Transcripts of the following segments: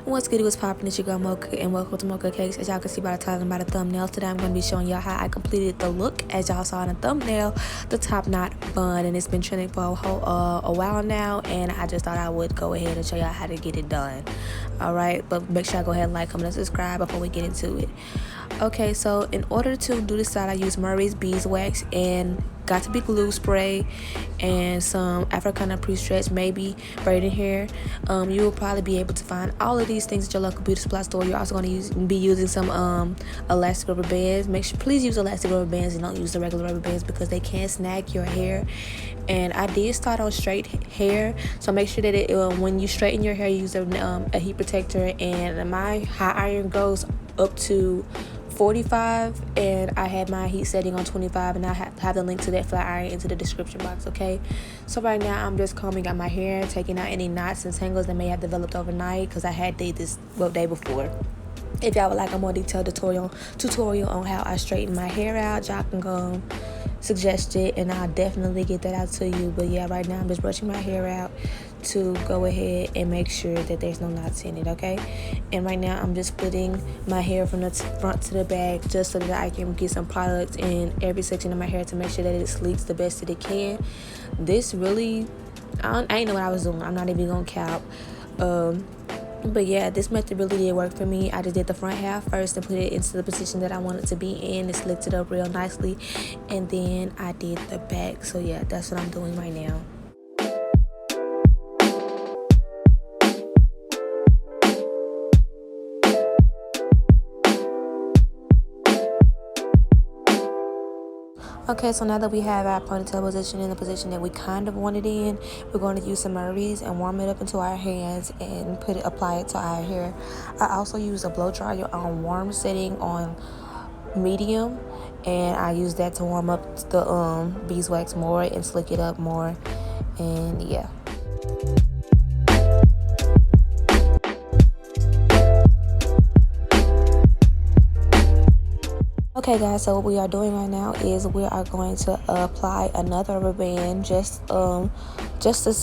What's good? What's poppin'? It's your girl Mocha, and welcome to Mocha Cakes. As y'all can see by the title and by the thumbnail, today I'm going to be showing y'all how I completed the look. As y'all saw in the thumbnail, the top knot bun, and it's been trending for a while now, and I just thought I would go ahead and show y'all how to get it done. Alright, but make sure I go ahead and like, comment, and subscribe before we get into it. Okay, so in order to do this side, I use Murray's beeswax and got to be glue spray and some Africana pre-stretch, maybe braiding hair. You will probably be able to find all of these things at your local beauty supply store. You're also going to be using some elastic rubber bands. Please use elastic rubber bands and don't use the regular rubber bands because they can snag your hair. And I did start on straight hair, so make sure that when you straighten your hair, you use a heat protector. And my hot iron goes up to 45, and I had my heat setting on 25, and I have the link to that flat iron into the description box. Okay, so right now I'm just combing out my hair, taking out any knots and tangles that may have developed overnight because I had did this day before. If y'all would like a more detailed tutorial on how I straighten my hair out, y'all can go suggest it and I'll definitely get that out to you. But yeah, right now I'm just brushing my hair out to go ahead and make sure that there's no knots in it. Okay, and right now I'm just splitting my hair from the front to the back just so that I can get some product in every section of my hair to make sure that it sleeks the best that it can. This really, I ain't know what I was doing. I'm not even gonna cap. But yeah, this method really did work for me. I just did the front half first and put it into the position that I wanted to be in. It slicked it up real nicely, and then I did the back. So yeah, that's what I'm doing right now. Okay, so now that we have our ponytail position in the position that we kind of wanted in, we're going to use some Murray's and warm it up into our hands and apply it to our hair. I also use a blow dryer on warm setting on medium, and I use that to warm up the beeswax more and slick it up more, and yeah. Okay guys, so what we are doing right now is we are going to apply another rubber band just to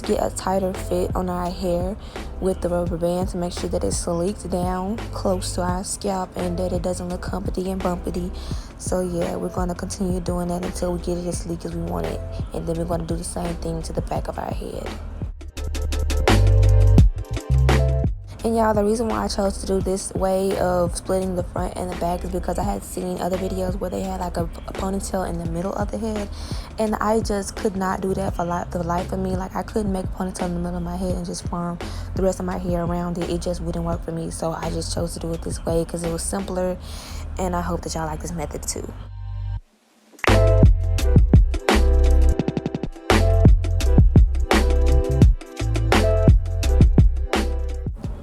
get a tighter fit on our hair with the rubber band to make sure that it's sleeked down close to our scalp and that it doesn't look humpity and bumpity. So yeah, we're going to continue doing that until we get it as sleek as we want it, and then we're going to do the same thing to the back of our head. And y'all, the reason why I chose to do this way of splitting the front and the back is because I had seen other videos where they had like a ponytail in the middle of the head, and I just could not do that for the life of me. Like, I couldn't make a ponytail in the middle of my head and just form the rest of my hair around it. It just wouldn't work for me, so I just chose to do it this way because it was simpler, and I hope that y'all like this method too.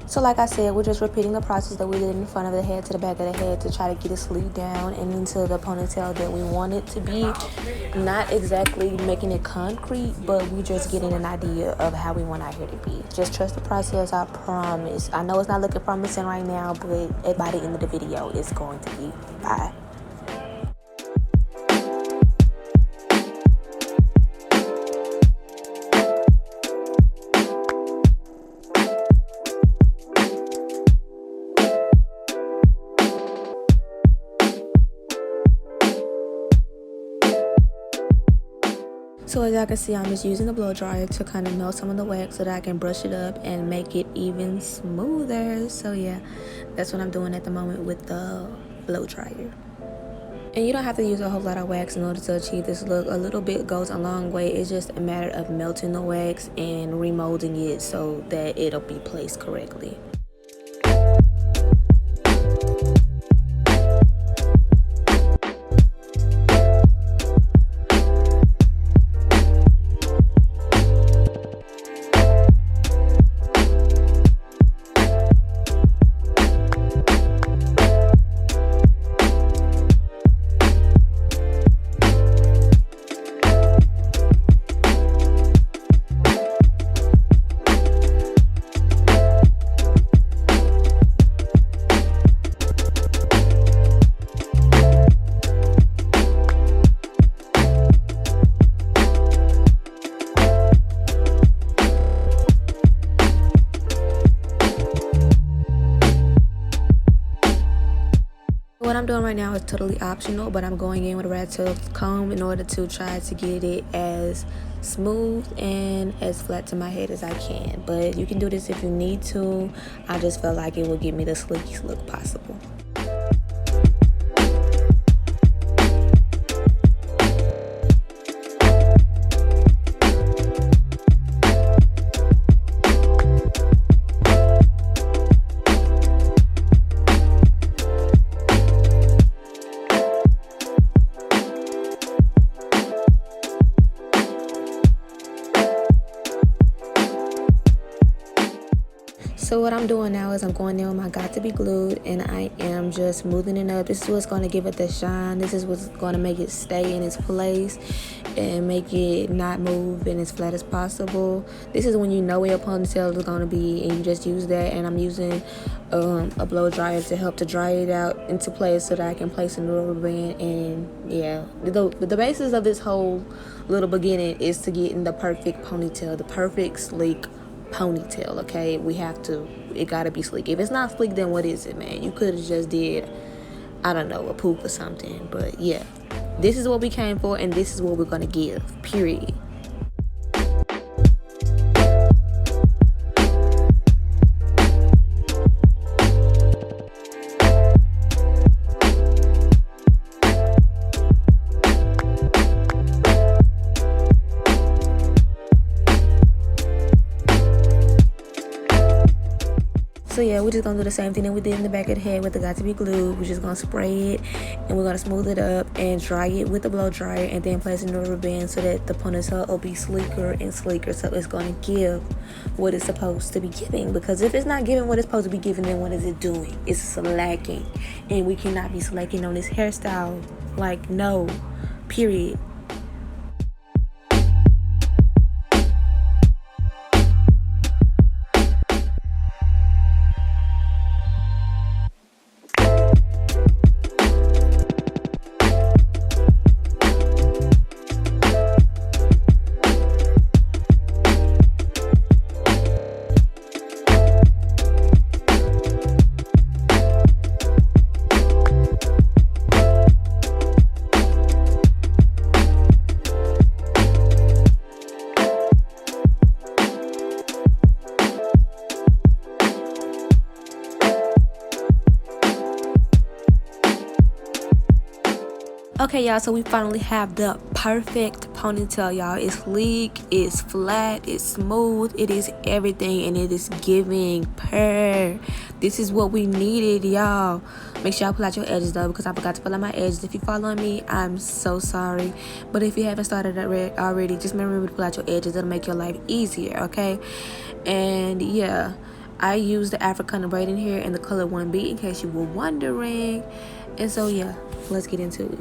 So like I said, we're just repeating the process that we did in the front of the head to the back of the head to try to get it sleeved down and into the ponytail that we want it to be. Not exactly making it concrete, but we just getting an idea of how we want our hair to be. Just trust the process, I promise. I know it's not looking promising right now, but by the end of the video, it's going to be. Bye. So as y'all can see, I'm just using the blow dryer to kind of melt some of the wax so that I can brush it up and make it even smoother. So yeah, that's what I'm doing at the moment with the blow dryer. And you don't have to use a whole lot of wax in order to achieve this look. A little bit goes a long way. It's just a matter of melting the wax and remolding it so that it'll be placed correctly. doing right now is totally optional, but I'm going in with a rat tail comb in order to try to get it as smooth and as flat to my head as I can. But you can do this if you need to. I just felt like it would give me the slickiest look possible. So what I'm doing now is I'm going in with my Got to Be Glued, and I am just smoothing it up. This is what's going to give it the shine. This is what's going to make it stay in its place and make it not move and as flat as possible. This is when you know where your ponytail is going to be, and you just use that. And I'm using a blow dryer to help to dry it out into place so that I can place a new rubber band. And yeah, the basis of this whole little beginning is to get in the perfect ponytail, the perfect sleek ponytail. Okay, it gotta be sleek. If it's not sleek, then what is it, man? You could have just did, I don't know, a poop or something. But yeah, this is what we came for, and this is what we're gonna give, period. So yeah, we're just gonna do the same thing that we did in the back of the head with the Got to Be Glued. We're just gonna spray it, and we're gonna smooth it up and dry it with the blow dryer, and then place it in the rubber band so that the ponytail will be sleeker and sleeker. So it's gonna give what it's supposed to be giving. Because if it's not giving what it's supposed to be giving, then what is it doing? It's slacking, and we cannot be slacking on this hairstyle. Like, no, period. Okay, y'all, so we finally have the perfect ponytail, y'all. It's sleek, it's flat, it's smooth, it is everything, and it is giving purr. This is what we needed, y'all. Make sure y'all pull out your edges, though, because I forgot to pull out my edges. If you following me, I'm so sorry. But if you haven't started already, just remember to pull out your edges. It'll make your life easier, okay? And yeah, I use the African braiding here in the color 1B, in case you were wondering. And so yeah, let's get into it.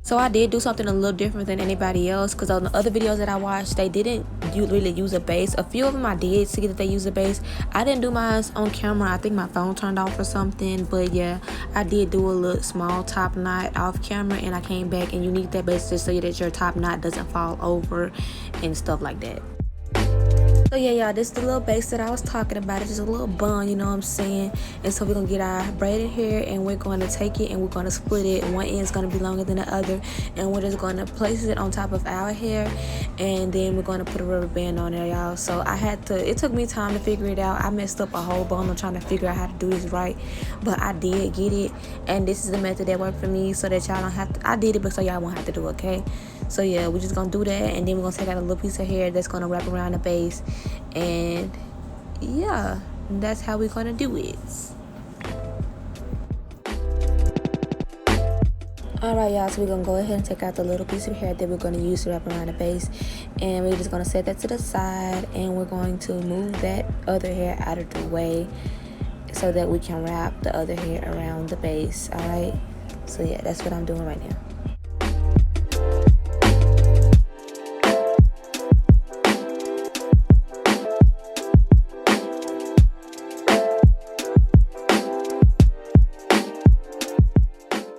So I did do something a little different than anybody else, because on the other videos that I watched, they didn't really use a base. A few of them I did see that they use a base. I didn't do mine on camera. I think my phone turned off or something. But yeah, I did do a little small top knot off camera, and I came back, and you need that base just so that your top knot doesn't fall over and stuff like that. So yeah, y'all, this is the little base that I was talking about. It's just a little bun, you know what I'm saying? And so we're going to get our braided hair, and we're going to take it and we're going to split it. One end is going to be longer than the other, and we're just going to place it on top of our hair, and then we're going to put a rubber band on there, y'all. So it took me time to figure it out. I messed up a whole bundle trying to figure out how to do this right, but I did get it, and this is the method that worked for me so that y'all don't have to. I did it, but so y'all won't have to do it, okay? So yeah, we're just going to do that, and then we're going to take out a little piece of hair that's going to wrap around the base. And yeah, that's how we're gonna do it. Alright, y'all, so we're gonna go ahead and take out the little piece of hair that we're gonna use to wrap around the base, and we're just gonna set that to the side, and we're going to move that other hair out of the way so that we can wrap the other hair around the base. Alright, so yeah, that's what I'm doing right now.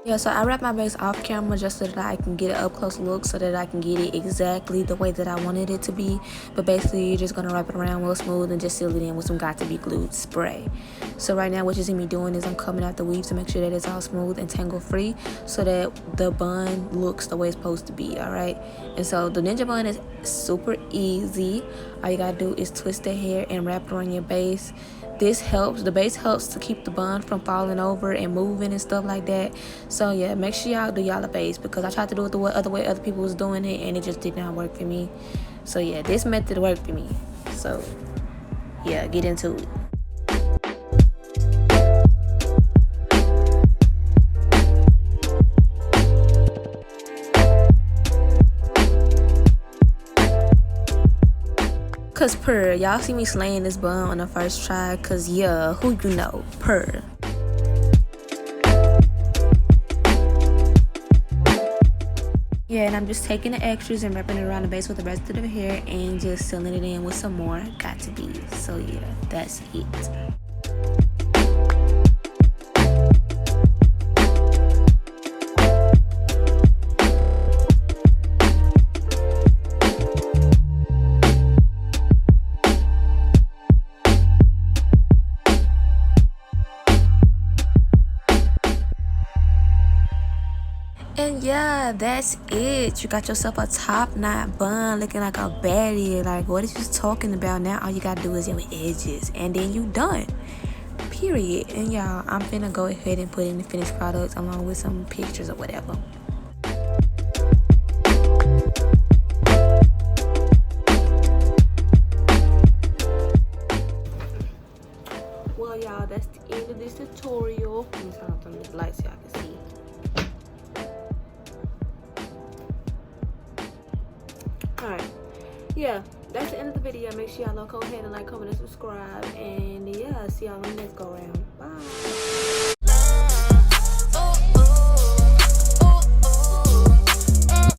Yeah, so I wrap my base off camera just so that I can get an up close look, so that I can get it exactly the way that I wanted it to be. But basically, you're just gonna wrap it around real smooth and just seal it in with some got to be glued spray. So right now what you see me doing is I'm coming out the weave to make sure that it's all smooth and tangle free, so that the bun looks the way it's supposed to be. All right, and so the ninja bun is super easy. All you gotta do is twist the hair and wrap it around your base. This helps, the base helps to keep the bun from falling over and moving and stuff like that. So yeah, make sure y'all do y'all a base, because I tried to do it the other way other people was doing it and it just did not work for me. So yeah, this method worked for me. So yeah, get into it. Cause purr, y'all see me slaying this bun on the first try, cause yeah, who you know, purr. Yeah, and I'm just taking the extras and wrapping it around the base with the rest of the hair and just sealing it in with some more got to be. So yeah, that's it. And yeah, that's it. You got yourself a top knot bun looking like a baddie. Like, what is you talking about? Now all you gotta do is your edges and then you done. Period. And y'all, I'm finna go ahead and put in the finished product along with some pictures or whatever. Well y'all, that's the end of this tutorial. Let me turn off some of the lights so y'all can see. Alright, yeah, that's the end of the video. Make sure y'all go ahead and like, comment, and subscribe. And yeah, see y'all on the next go round. Bye.